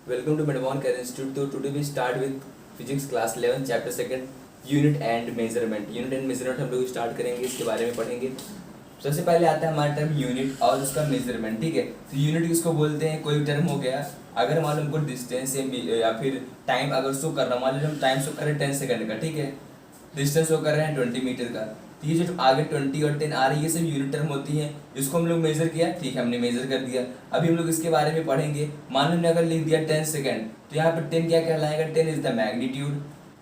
Welcome to Medavon Care Institute. So today we start with physics class 11 chapter 2 unit and measurement. Unit and measurement हम लोग start करेंगे, इसके बारे में पढ़ेंगे. सबसे पहले आता है हमारा टर्म यूनिट और उसका मेजरमेंट. ठीक है, तो यूनिट किसको बोलते हैं? कोई टर्म हो गया, अगर मान लो हमको डिस्टेंस या फिर टाइम अगर शो कर रहा, मान लो हम टाइम शो कर रहे हैं 10 सेकंड का, ठीक है, डिस्टेंस शो कर रहे हैं 20 मीटर का, तो ये जो आगे 20 और 10 आ रही है ये सब यूनिट टर्म होती है. इसको हम लोग मेजर किया, ठीक है, हमने मेजर कर दिया. अभी हम लोग इसके बारे में पढ़ेंगे. मान लो हमने अगर लिख दिया 10 सेकंड, तो यहाँ पर 10 क्या कहलाएगा? 10 is the magnitude.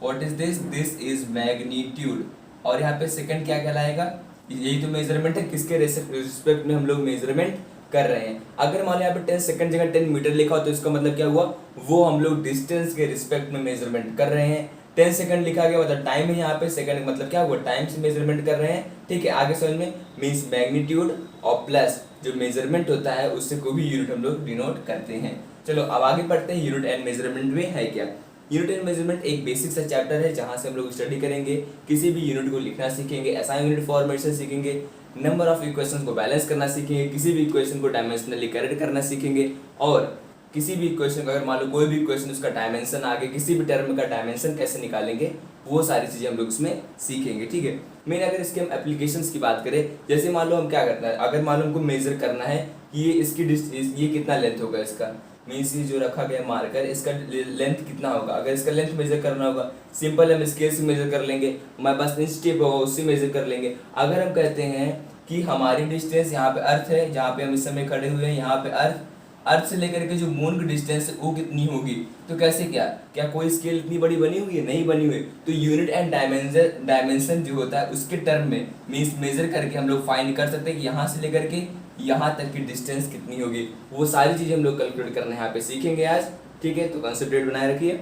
What is this? This is magnitude. और यहाँ पे सेकंड क्या कहलाएगा? यही तो मेजरमेंट है, किसके रिस्पेक्ट में हम लोग मेजरमेंट कर रहे हैं. अगर मान लो यहाँ पे 10 सेकंड जगह 10 मीटर लिखा हो तो इसका मतलब क्या हुआ? वो हम लोग डिस्टेंस के रिस्पेक्ट में मेजरमेंट कर रहे हैं. 10 सेकंड लिखा गया मतलब टाइम है, यहाँ पे सेकंड मतलब क्या हुआ? टाइम से मेजरमेंट कर रहे हैं. ठीक है, आगे समझ में मीन्स मैग्नीट्यूड और प्लस जो मेजरमेंट होता है उससे कोई भी यूनिट हम लोग डिनोट करते हैं. चलो अब आगे पढ़ते हैं यूनिट एंड मेजरमेंट में है क्या. यूनिट एंड मेजरमेंट एक बेसिक सा चैप्टर है जहाँ से हम लोग स्टडी करेंगे, किसी भी यूनिट को लिखना सीखेंगे, एसआई यूनिट फॉर्मेशन सीखेंगे, नंबर ऑफ इक्वेशंस को बैलेंस करना सीखेंगे, किसी भी इक्वेशन को डायमेंशनली करेक्ट करना सीखेंगे, और किसी भी इक्वेशन का अगर मान लो कोई भी इक्वेशन उसका डायमेंशन आगे किसी भी टर्म का डायमेंशन कैसे निकालेंगे, वो सारी चीज़ें हम लोग इसमें सीखेंगे. ठीक है, मेन अगर इसके हम एप्लीकेशंस की बात करें, जैसे मान लो हम क्या करना है, अगर मान लो हमको मेजर करना है कि ये इसकी ये कितना लेंथ होगा, इसका मीन्स ये जो रखा गया मार्कर इसका लेंथ कितना होगा. अगर इसका लेंथ मेजर करना होगा, सिंपल हम स्केल से मेजर कर लेंगे, हमारे पास इंच टेप होगा उससे मेजर कर लेंगे. अगर हम कहते हैं कि हमारी डिस्टेंस यहाँ पे अर्थ है, जहाँ पे हम इस समय खड़े हुए हैं, यहाँ पे अर्थ से लेकर के जो मून की डिस्टेंस है वो कितनी होगी, तो कैसे क्या कोई स्केल इतनी बड़ी बनी हुई है? नहीं बनी हुई. तो यूनिट एंड डायमेंशन जो होता है उसके टर्म में मीन्स मेजर करके हम लोग फाइंड कर सकते हैं कि यहाँ से लेकर के यहाँ तक की डिस्टेंस कितनी होगी. वो सारी चीज़ें हम लोग कैलकुलेट करना यहाँ पे सीखेंगे आज. ठीक है, तो कंसेप्ट बनाए रखिए.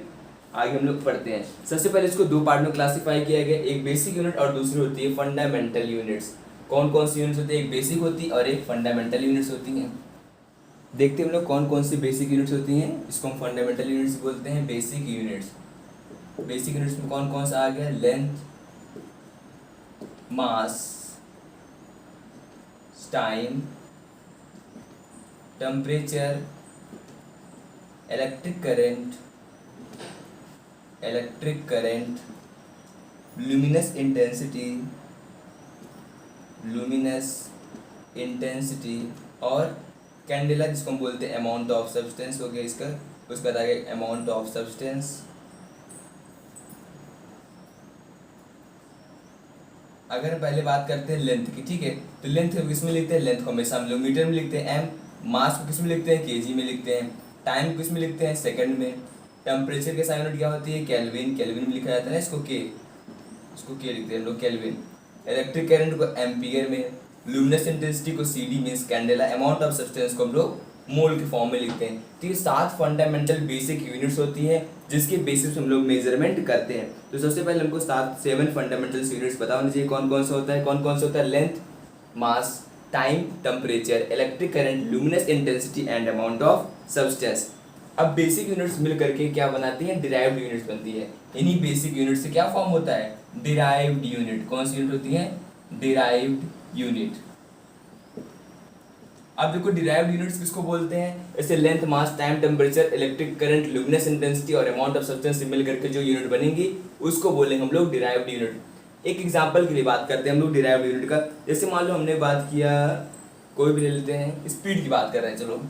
आगे हम लोग पढ़ते हैं. सबसे पहले इसको दो पार्ट में क्लासीफाई किया गया, एक बेसिक यूनिट और दूसरी होती है फंडामेंटल यूनिट्स. कौन कौन सी यूनिट्स होती है? एक बेसिक होती है और एक फंडामेंटल यूनिट्स होती हैं. देखते हैं हम लोग कौन कौन सी बेसिक यूनिट्स होती हैं. इसको हम फंडामेंटल यूनिट्स बोलते हैं. बेसिक यूनिट्स, बेसिक यूनिट्स में कौन कौन सा आ गया? Length, mass, time, temperature, electric current, luminous intensity और कैंडेला, जिसको हम बोलते हैं अमाउंट ऑफ सब्सटेंस हो गया इसका. उसका था अमाउंट ऑफ सब्सटेंस. अगर हम पहले बात करते हैं लेंथ की, ठीक है, तो लेंथ किस में लिखते हैं? लेंथ को हमेशा हम लोग मीटर में लिखते हैं एम. मास को किस में लिखते हैं? केजी में लिखते हैं. टाइम को किस में लिखते हैं? सेकंड में. टेम्परेचर के साथ यूनिट क्या होती है? केल्विन. केल्विन में लिखा जाता है इसको के लिखते हैं हम लोग, केल्विन. इलेक्ट्रिक करंट को एम्पियर में. लुमिनस इंटेंसिटी को CD means candela. Amount of substance को हम लोग मोल के फॉर्म में लिखते हैं. तो ये 7 फंडामेंटल बेसिक यूनिट्स होती हैं जिसके बेसिस पे हम लोग मेजरमेंट करते हैं. तो सबसे पहले हमको 7 फंडामेंटल यूनिट्स पता होना चाहिए. कौन कौन सा होता है? Length, mass, time, temperature, electric current, luminous intensity and amount of substance. अब बेसिक यूनिट्स मिल करके क्या बनाती हैं? डिराइव्ड यूनिट्स बनती है. इन्हीं बेसिक यूनिट से क्या फॉर्म होता है? Derived unit. कौन सी यूनिट होती है? Derived unit. अब देखो डिराइव्ड यूनिट्स किसको बोलते हैं? जैसे length, mass, time, temperature, electric current, luminous intensity और अमाउंट ऑफ सब्सटेंस से मिल करके जो यूनिट बनेंगी उसको बोलेंगे हम लोग डिराइव्ड यूनिट. एक एग्जांपल के लिए बात करते हैं हम लोग डिराइव्ड यूनिट का. जैसे मान लो हमने बात किया, कोई भी ले लेते हैं, स्पीड की बात कर रहे हैं, चलो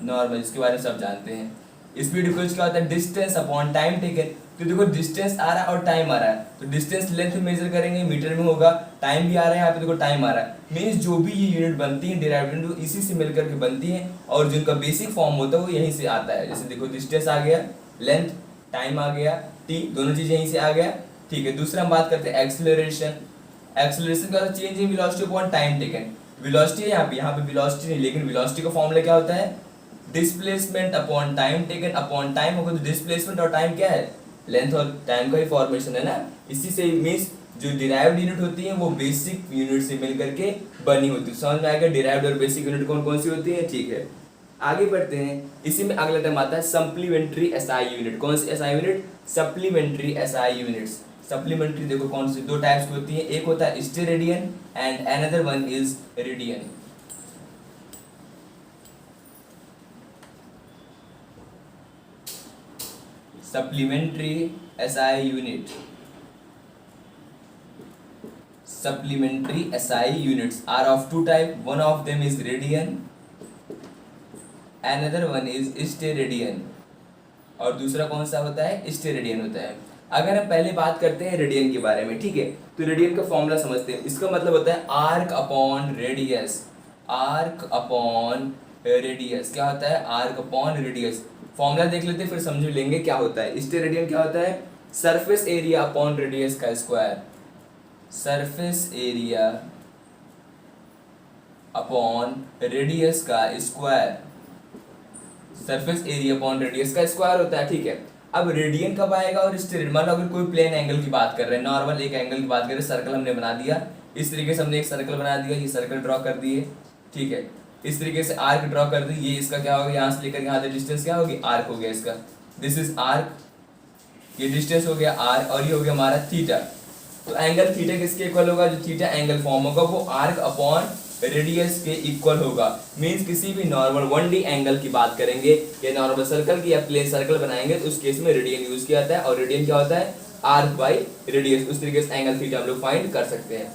नॉर्मल, इसके बारे में सब जानते हैं. स्पीड इक्वल्स क्या होता है? Distance upon time taken. तो देखो डिस्टेंस आ रहा है और टाइम आ रहा है, तो डिस्टेंस लेंथ में मेजर करेंगे, मीटर में होगा. टाइम भी आ रहा है, यहाँ पे देखो टाइम आ रहा है. मीन्स जो भी ये यूनिट बनती है डिराइव्ड यूनिट इसी से मिलकर के बनती है, और जिनका बेसिक फॉर्म होता है वो यहीं से आता है. जैसे देखो डिस्टेंस आ गया, लेंथ, टाइम आ गया, टी, दोनों चीज़ यहीं से आ गया. ठीक है, दूसरा हम बात करते हैं एक्सेलरेशन. एक्सेलरेशन का change in velocity upon time taken. Velocity है यहाँ पे वेलोसिटी नहीं, लेकिन वेलोसिटी का फॉर्मूला क्या होता है? Displacement upon time taken upon time होगा. तो डिस्प्लेसमेंट और टाइम क्या है? लेंथ और टाइम का ही फॉर्मेशन है ना. इसी से मीन्स जो डिराइव्ड यूनिट होती है वो बेसिक यूनिट से मिलकर के बनी होती है. समझ में आएगा डिराइव्ड और बेसिक यूनिट कौन कौन सी होती है. ठीक है, आगे बढ़ते हैं. इसी में अगला टर्म आता है सप्लीमेंट्री एसआई यूनिट. कौन सी SI unit? Supplementary SI units. Supplementary देखो कौन सी, दो टाइप्स की होती है. एक होता है steradian and another one is radian. Supplementary SI unit, supplementary SI units are of two type, one of them is radian, another one is steradian, और दूसरा कौन सा होता है, स्टेरेडियन होता है। अगर हम पहले बात करते हैं रेडियन के बारे में, ठीक है, तो रेडियन का फॉर्मूला समझते हैं। इसका मतलब होता है arc upon radius, arc upon radius क्या होता है, आर्क अपॉन रेडियस। फॉर्मूला देख लेते हैं फिर समझ लेंगे क्या होता है। स्टेरेडियन क्या होता है, सरफेस एरिया अपॉन रेडियस का square, surface area upon radius का square, surface area upon radius का स्क्वायर होता है, ठीक है। अब रेडियन कब आएगा और स्टेरेडियन, मान लो अगर कोई प्लेन एंगल की बात कर रहे हैं, नॉर्मल एक एंगल की बात कर रहे हैं, सर्कल हमने बना दिया, इस तरीके से हमने एक सर्कल बना दिया, ये सर्कल ड्रॉ कर दिए, ठीक है, इस तरीके से आर्क ड्रॉ कर दी, ये इसका क्या होगा, यहाँ से लेकर यहाँ तक डिस्टेंस क्या होगी, आर्क हो गया इसका, दिस इज आर्क, ये डिस्टेंस हो गया आर, और ये हो गया हमारा थीटा। तो एंगल थीटा किसके इक्वल होगा, जो थीटा एंगल फॉर्म होगा वो आर्क अपॉन रेडियस के इक्वल होगा। मींस किसी भी नॉर्मल 1D एंगल की बात करेंगे या नॉर्मल सर्कल की या प्लेन सर्कल बनाएंगे तो उस केस में रेडियन यूज किया जाता है, और रेडियन क्या होता है, आर्क बाई रेडियस। उस तरीके से एंगल थीटा हम लोग फाइंड कर सकते हैं।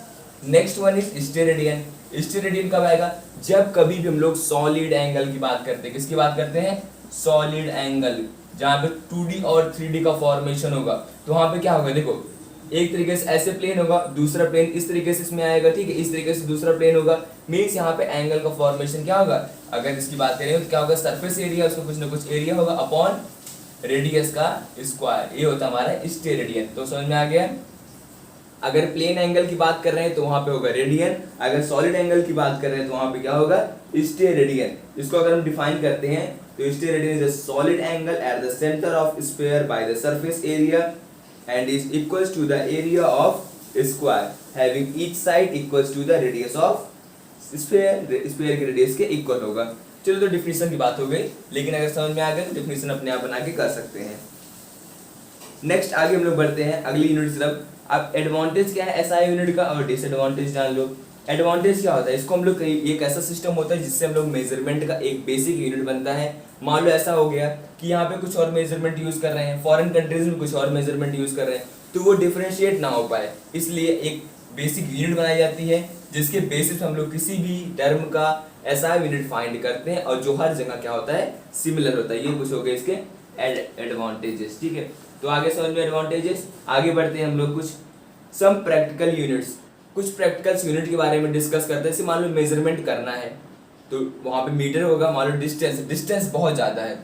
Next one is steradian. Steradian कब आएगा, जब कभी भी हम लोग सॉलिड एंगल की बात करते हैं, किसकी बात करते हैं, सॉलिड एंगल, जहाँ पे 2D और 3D का फॉर्मेशन होगा, तो वहां पे क्या होगा, देखो एक तरीके से ऐसे प्लेन होगा, दूसरा प्लेन इस तरीके से इसमें आएगा, ठीक है, इस तरीके से दूसरा प्लेन होगा। मींस यहाँ पे एंगल का फॉर्मेशन क्या होगा, अगर इसकी बात करें तो क्या होगा, सरफेस एरिया, उसका कुछ ना कुछ एरिया होगा अपॉन रेडियस का स्क्वायर, ये होता है हमारा स्टेरेडियन। तो समझ में आ गया। अगर प्लेन एंगल की बात कर रहे हैं तो वहां पे होगा रेडियन, अगर सॉलिड एंगल की बात कर रहे हैं तो वहां पे क्या होगा, स्टेरेडियन। इसको अगर हम डिफाइन करते हैं तो steradian is a solid angle at the centre of sphere by the surface area and is equals to the area of square having each side equals to the radius of sphere, sphere के radius के equal होगा। चलो तो definition की बात हो गई, लेकिन अगर समझ में आ गया तो डिफिनेशन अपने आप बना के कर सकते हैं। नेक्स्ट आगे हम लोग बढ़ते हैं अगली यूनिट की तरफ। अब एडवांटेज क्या है एसआई यूनिट का और डिसएडवांटेज जान लो। एडवांटेज क्या होता है, इसको हम लोग एक ऐसा सिस्टम होता है जिससे हम लोग मेजरमेंट का एक बेसिक यूनिट बनता है। मान लो ऐसा हो गया कि यहाँ पे कुछ और मेजरमेंट यूज कर रहे हैं, फॉरेन कंट्रीज में कुछ और मेजरमेंट यूज कर रहे हैं, तो वो डिफरेंशिएट ना हो पाए, इसलिए एक बेसिक यूनिट बनाई जाती है जिसके बेसिस हम लोग किसी भी टर्म का ऐसा यूनिट फाइंड करते हैं और जो हर जगह क्या होता है, सिमिलर होता है। ये कुछ हो गए इसके एडवांटेजेस, ठीक है। तो आगे समझ में एडवांटेजेस, आगे बढ़ते हैं हम लोग कुछ सम प्रैक्टिकल यूनिट्स, कुछ प्रैक्टिकल यूनिट के बारे में डिस्कस करते हैं। जैसे मान लो मेजरमेंट करना है तो वहाँ पे मीटर होगा, मान लो डिस्टेंस बहुत ज़्यादा है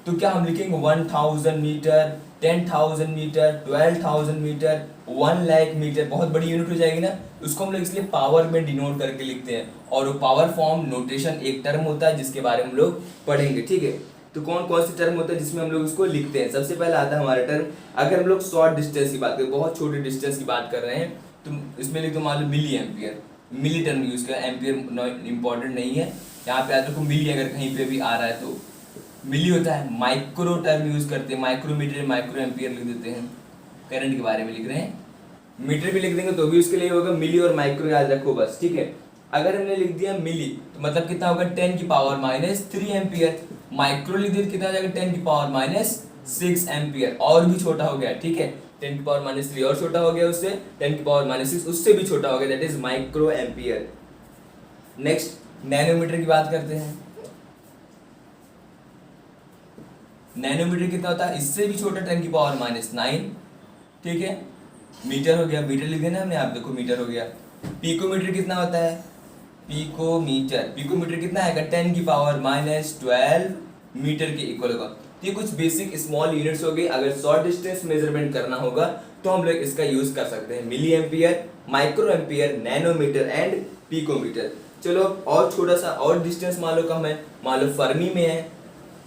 तो क्या हम लिखेंगे 1000 metre, 10,000 metre, 12,000 metre, 1 lakh metre, बहुत बड़ी यूनिट हो जाएगी ना। उसको हम लोग इसलिए पावर में डिनोट करके लिखते हैं, और वो पावर फॉर्म नोटेशन एक टर्म होता है जिसके बारे में हम लोग पढ़ेंगे, ठीक है। तो कौन कौन से टर्म होता है जिसमें हम लोग उसको लिखते हैं। सबसे पहले आता है हमारा टर्म, अगर हम लोग शॉर्ट डिस्टेंस की बात करें, बहुत छोटे डिस्टेंस की बात कर रहे हैं, तो इसमें लिख दो मान लो मिली एम्पियर, मिली टर्म यूज किया, एम्पियर इंपॉर्टेंट नहीं है। यहाँ पे आते को मिली अगर कहीं पे भी आ रहा है तो मिली होता है। माइक्रो टर्म यूज करते हैं, माइक्रोमीटर, माइक्रो एम्पियर लिख देते हैं, करंट के बारे में लिख रहे हैं। मीटर भी लिख देंगे तो भी उसके लिए होगा मिली और माइक्रो, याद रखो बस, ठीक है। अगर हमने लिख दिया मिली तो मतलब कितना होगा 10⁻³ एम्पियर, माइक्रो लिख दिया कितना हो जाएगा 10⁻⁶ एम्पियर, और भी छोटा हो गया, ठीक है, 10⁻³ और छोटा हो गया उससे, 10⁻⁶ उससे भी छोटा हो गया, that is micro ampere. Next nanometre की बात करते हैं। नैनोमीटर कितना होता है, इससे भी छोटा 10⁻⁹, ठीक है। मीटर हो गया, मीटर लिख देना हमने, आप देखो मीटर हो गया। पिकोमीटर कितना होता है, पिकोमीटर कितना आएगा 10⁻12 मीटर के इक्वल होगा। तो ये कुछ बेसिक स्मॉल यूनिट्स हो गई। अगर शॉर्ट डिस्टेंस मेजरमेंट करना होगा तो हम लोग इसका यूज कर सकते हैं, milli ampere, micro ampere, nanometre and picometre. चलो और छोटा सा और डिस्टेंस मान लो कम है, मान लो फर्मी में है,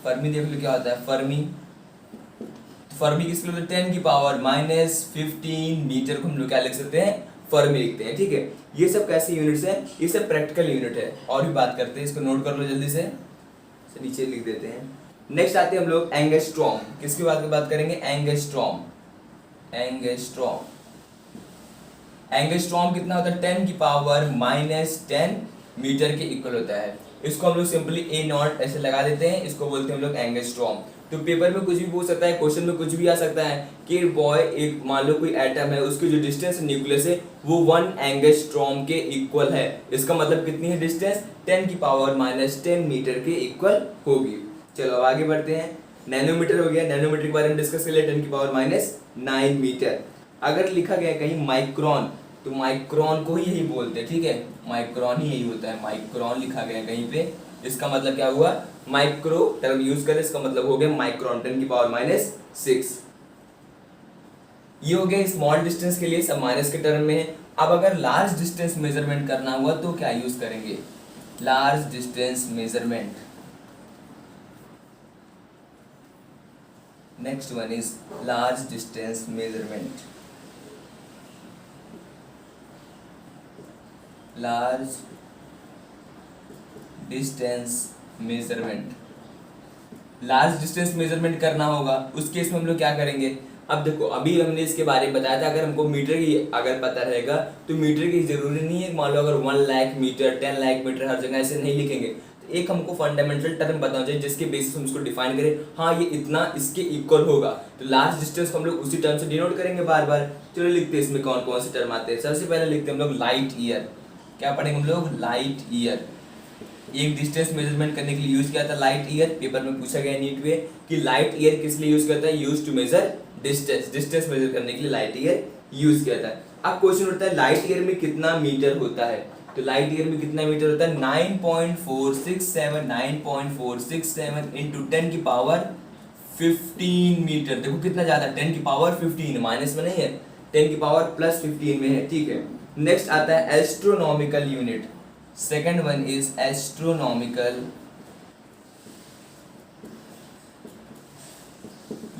फर्मी देख लो क्या होता है, फर्मी किसके लिए 10⁻⁻15 मीटर को हम लोग क्या लिख सकते हैं, फर्मी लिखते हैं, ठीक है। ये सब कैसी यूनिट्स हैं, ये सब प्रैक्टिकल यूनिट है। और भी बात करते हैं, इसको नोट कर लो जल्दी से नीचे लिख देते हैं। नेक्स्ट आते हैं हम लोग एंगस्ट्रॉम, किसकी बात करेंगे, एंगस्ट्रॉम। एंगस्ट्रॉम कितना होता है 10⁻⁻10 मीटर के इक्वल होता है। इसको हम लोग सिंपली A0 ऐसे लगा देते हैं, इसको बोलते हैं हम लोग एंगस्ट्रॉम। तो पेपर में कुछ भी पूछ सकता है, क्वेश्चन में कुछ भी आ सकता है कि बॉय एक मान लो कोई एटम है, उसकी जो डिस्टेंस न्यूक्लियस है वो 1 एंगस्ट्रॉम के इक्वल है। इसका मतलब कितनी है डिस्टेंस, 10⁻⁻10 मीटर के इक्वल होगी। चलो अब आगे बढ़ते हैं। नैनोमीटर हो गया, नैनोमीटर के बारे में डिस्कस कर लिया, 10⁻⁹ मीटर। अगर लिखा गया कहीं माइक्रोन, तो माइक्रोन को ही यही बोलते हैं, ठीक है, माइक्रोन ही यही होता है, माइक्रोन लिखा गया कहीं पे, इसका मतलब क्या हुआ, माइक्रो टर्म यूज करें, इसका मतलब हो गया माइक्रोन, 10⁻⁶। ये हो गया स्मॉल डिस्टेंस के लिए, सब माइनस के टर्म में है। अब अगर लार्ज डिस्टेंस मेजरमेंट करना हुआ तो क्या यूज करेंगे, large distance measurement. Next one is large distance measurement. Large distance measurement, large distance measurement करना होगा, उस केस में हम लोग क्या करेंगे। अब देखो अभी हमने इसके बारे में बताया था, अगर हमको मीटर की अगर पता रहेगा तो मीटर की जरूरी नहीं है, मान लो अगर 1 लाख मीटर 10 लाख मीटर हर जगह ऐसे नहीं लिखेंगे, तो एक हमको फंडामेंटल टर्म बताना चाहिए जिसके बेसिस हम उसको डिफाइन करें, हाँ ये इतना इसके इक्वल होगा, तो लार्ज डिस्टेंस को हम लोग उसी टर्म से डिनोट करेंगे बार बार। चलो लिखते हैं इसमें कौन कौन से टर्म आते हैं। सबसे पहले लिखते हैं हम लोग लाइट ईयर। क्या पढ़ेंगे हम लोग, लाइट ईयर। एक डिस्टेंस मेजरमेंट करने के लिए यूज किया था लाइट ईयर, पेपर में पूछा गया नीट में कि लाइट ईयर किस लिए यूज करता है, use to measure distance, distance measure करने के लिए लाइट ईयर यूज किया था। अब क्वेश्चन उठता है लाइट ईयर में कितना मीटर होता है, तो लाइट ईयर में कितना मीटर होता है, 9.467 इंटू 10⁻15 मीटर। देखो कितना ज्यादा, 10⁻15, माइनस में नहीं है, 10⁻+15 में है, ठीक है। नेक्स्ट आता है astronomical unit. Second one is astronomical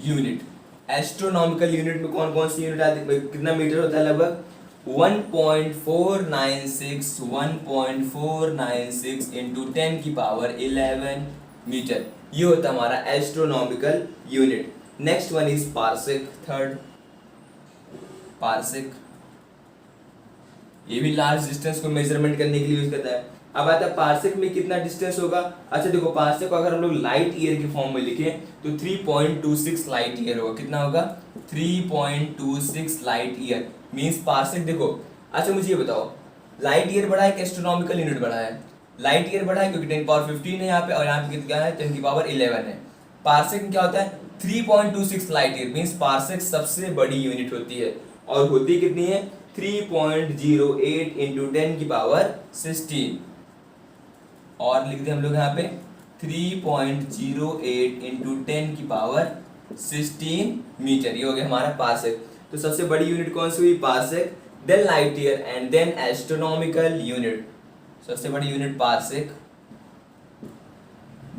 unit. Astronomical unit में कौन कौन सी यूनिट आती है, कितना मीटर होता है, लगभग 1.496 इंटू 10⁻11 मीटर, ये होता है हमारा astronomical unit. Next one is parsec, third parsec, ये भी लार्ज डिस्टेंस को मेजरमेंट करने के लिए यूज करता है। अब आता है पार्सेक में कितना डिस्टेंस होगा। अच्छा देखो पार्सेक को अगर हम लोग लाइट ईयर के फॉर्म में लिखें तो 3.26 लाइट ईयर होगा, कितना होगा, 3.26 लाइट ईयर मींस पार्सेक। देखो अच्छा मुझे ये बताओ, लाइट ईयर बढ़ा है कि एस्ट्रोनॉमिकल यूनिट बढ़ा है, लाइट ईयर बढ़ा है क्योंकि 10⁻15 है यहाँ पे, और यहाँ पे कितना है, 10⁻11 है। पार्सेक में क्या होता है, 3.26 लाइट ईयर मींस पार्सेक सबसे बड़ी यूनिट होती है, और होती कितनी है, 3.08 इंटू 10⁻16, और लिख दे हम लोग यहाँ पे 3.08 इंटू 10⁻16 मीटर, ये हो गया हमारा पार्सेक। तो सबसे बड़ी यूनिट कौन सी हुई, parsec, then light year and then astronomical unit. सबसे बड़ी unit parsec,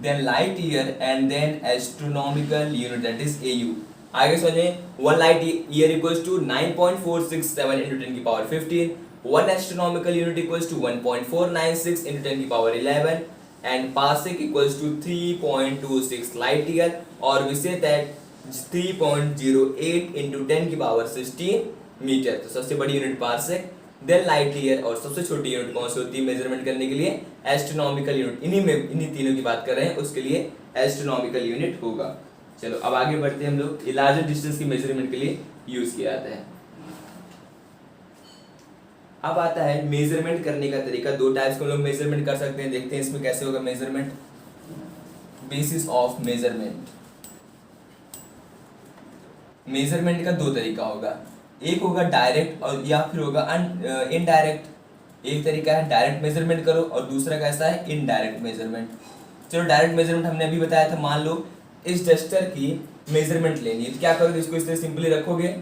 then light year and then astronomical unit, that is AU। आगे समझे, 1 light year equals to 9.467 into 10⁻15, 1 astronomical unit equals to 1.496 into 10⁻11 and parsec equals to 3.26 light year, or we say that 3.08 into 10⁻16 metre. तो सबसे बड़ी unit parsec, then light year, और सबसे छोटी unit कौन सी होती है मेजरमेंट करने के लिए, एस्ट्रोनॉमिकल यूनिट। इन्हीं तीनों की बात कर रहे हैं, उसके लिए एस्ट्रोनॉमिकल यूनिट होगा। चलो अब आगे बढ़ते हैं हम लोग, लार्जर डिस्टेंस की मेजरमेंट के लिए यूज किया जाता है। अब आता है मेजरमेंट करने का तरीका, दो टाइप्स को हम लोग मेजरमेंट कर सकते हैं, देखते हैं इसमें कैसे होगा measurement. Basis of measurement, measurement का दो तरीका होगा, एक होगा डायरेक्ट और या फिर होगा इनडायरेक्ट। एक तरीका है डायरेक्ट मेजरमेंट करो और दूसरा कैसा है, इनडायरेक्ट मेजरमेंट। चलो डायरेक्ट मेजरमेंट हमने अभी बताया था, मान लो इस डस्टर की मेजरमेंट लेनी है, तो क्या करोगे, इसको इस तरह सिंपली रखोगे,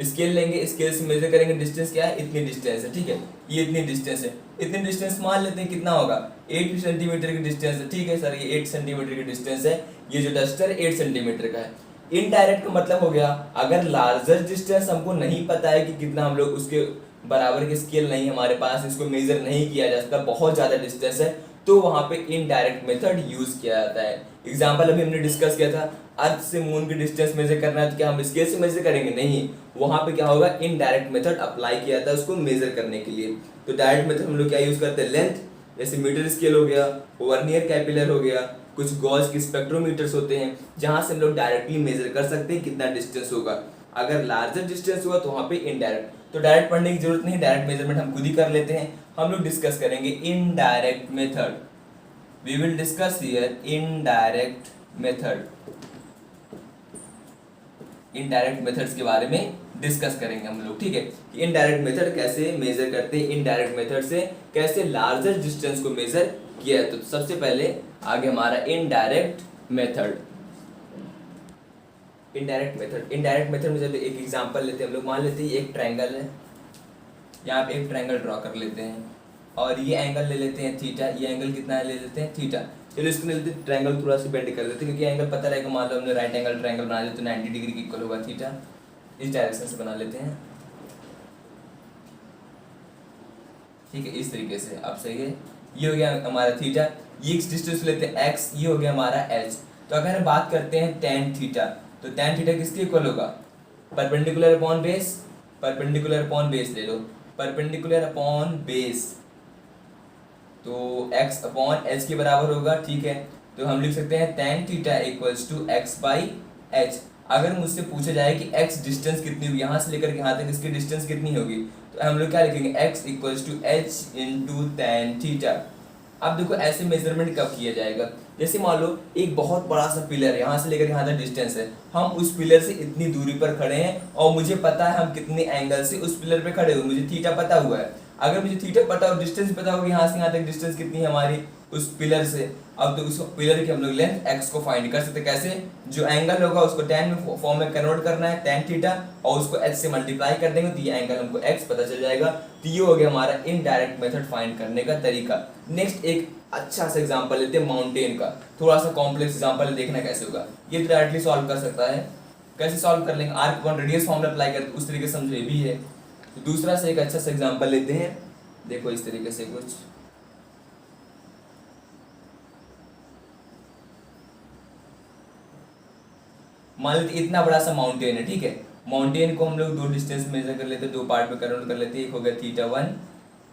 स्केल लेंगे, स्केल से मेजर करेंगे, डिस्टेंस क्या है, इतनी डिस्टेंस है, ठीक है, ये इतनी डिस्टेंस है, इतनी डिस्टेंस मान लेते हैं, कितना होगा, 8 सेंटीमीटर की डिस्टेंस है, ठीक है सर ये 8 सेंटीमीटर की डिस्टेंस है, ये जो डस्टर 8 सेंटीमीटर का है। इनडायरेक्ट का मतलब हो गया, अगर लार्जर डिस्टेंस हमको नहीं पता है कि कितना, हम लोग उसके बराबर की स्केल नहीं हमारे पास, इसको मेजर नहीं किया जा सकता, बहुत ज्यादा डिस्टेंस है, तो वहां पे इनडायरेक्ट मेथड यूज किया जाता है। एग्जांपल अभी हमने डिस्कस किया था, अर्थ से मून की डिस्टेंस मेजर करना है तो क्या हम स्केल से मेजर करेंगे, नहीं, वहां पे क्या होगा, इनडायरेक्ट मेथड अप्लाई किया था उसको मेजर करने के लिए। तो डायरेक्ट मेथड हम लोग क्या यूज करते हैं, लेंथ, जैसे मीटर स्केल हो गया, वर्नियर कैपिलर हो गया, कुछ गॉस के स्पेक्ट्रोमीटर्स होते हैं जहां से हम लोग डायरेक्टली मेजर कर सकते हैं कितना डिस्टेंस होगा। अगर लार्जर डिस्टेंस हुआ तो वहां पे इनडायरेक्ट, तो डायरेक्ट पढ़ने की जरूरत नहीं, डायरेक्ट मेजरमेंट हम खुद ही कर लेते हैं। हम लोग डिस्कस करेंगे indirect method, we will discuss here indirect method, indirect methods के बारे में डिस्कस करेंगे हम लोग, ठीक है, कि इनडायरेक्ट मेथड कैसे मेजर करते हैं, इनडायरेक्ट मेथड से कैसे लार्जर डिस्टेंस को मेजर किया है। तो सबसे पहले आगे हमारा इनडायरेक्ट मेथड, इनडायरेक्ट मेथड में जब एक एग्जांपल लेते हैं हम लोग, मान लेते हैं ये एक ट्रायंगल है, यहाँ पे एक ट्रायंगल ड्रॉ कर लेते हैं और ये एंगल ले लेते हैं थीटा, ये एंगल कितना ले लेते हैं थीटा। चलो इसको ले लेते हैं, ट्रायंगल थोड़ा सा बेंड कर देते हैं क्योंकि एंगल पता रहेगा, मान लो हमने राइट एंगल ट्रायंगल बना लिया तो 90 डिग्री की इक्वल होगा थीटा, इस डायरेक्शन से बना लेते हैं, ठीक है, इस तरीके से। अब सही है, ये हो गया हमारा थीटा, ये डिस्टेंस लेते हैं x, ये हो गया हमारा h। तो अगर हम बात करते हैं tan थीटा, तो tan थीटा किसके इक्वल होगा, perpendicular upon base, perpendicular upon base ले लो, परपेंडिकुलर अपॉन बेस, तो x अपॉन h के बराबर होगा, ठीक है। तो हम लिख सकते हैं tan theta equals to x by h। अगर मुझसे पूछा जाए कि x डिस्टेंस कितनी होगी, यहाँ से लेकर के यहाँ तक इसकी डिस्टेंस कितनी होगी, तो हम लोग क्या लिखेंगे, x equals to h into tan theta. अब देखो ऐसे मेजरमेंट कब किया जाएगा, जैसे मान लो एक बहुत बड़ा सा पिलर है, यहाँ से लेकर यहाँ तक डिस्टेंस है, हम उस पिलर से इतनी दूरी पर खड़े हैं और मुझे पता है हम कितने एंगल से उस पिलर पे खड़े हुए, मुझे थीटा पता हुआ है। अगर मुझे थीटा पता हो, डिस्टेंस पता होगी यहाँ से यहाँ तक डिस्टेंस कितनी है हमारी उस पिलर से, अब तो उस पिलर की हम लोग लेंथ x को फाइंड कर सकते हैं। कैसे, जो एंगल होगा उसको tan में फॉर्म में कन्वर्ट करना है, tan थीटा, और उसको h से मल्टीप्लाई कर देंगे तो ये एंगल हमको x पता चल जाएगा। तो ये हो गया हमारा इनडायरेक्ट मेथड फाइंड करने का तरीका। नेक्स्ट एक अच्छा सा एग्जांपल लेते हैं माउंटेन का, थोड़ा सा कॉम्प्लेक्स एग्जांपल देखना कैसे होगा। ये तो डायरेक्टली सॉल्व कर सकता है, कैसे सॉल्व कर लेंगे, arc upon radius formula apply करते उस तरीके से समझो, ये भी है। तो दूसरा से एक अच्छा सा एग्जांपल लेते हैं, देखो इस तरीके से कुछ, मान लेते इतना बड़ा सा माउंटेन है, ठीक है, माउंटेन को हम लोग दो डिस्टेंस मेजर कर लेते हैं, दो पार्ट में कन्वर्ट कर लेते हैं, एक हो गया theta 1,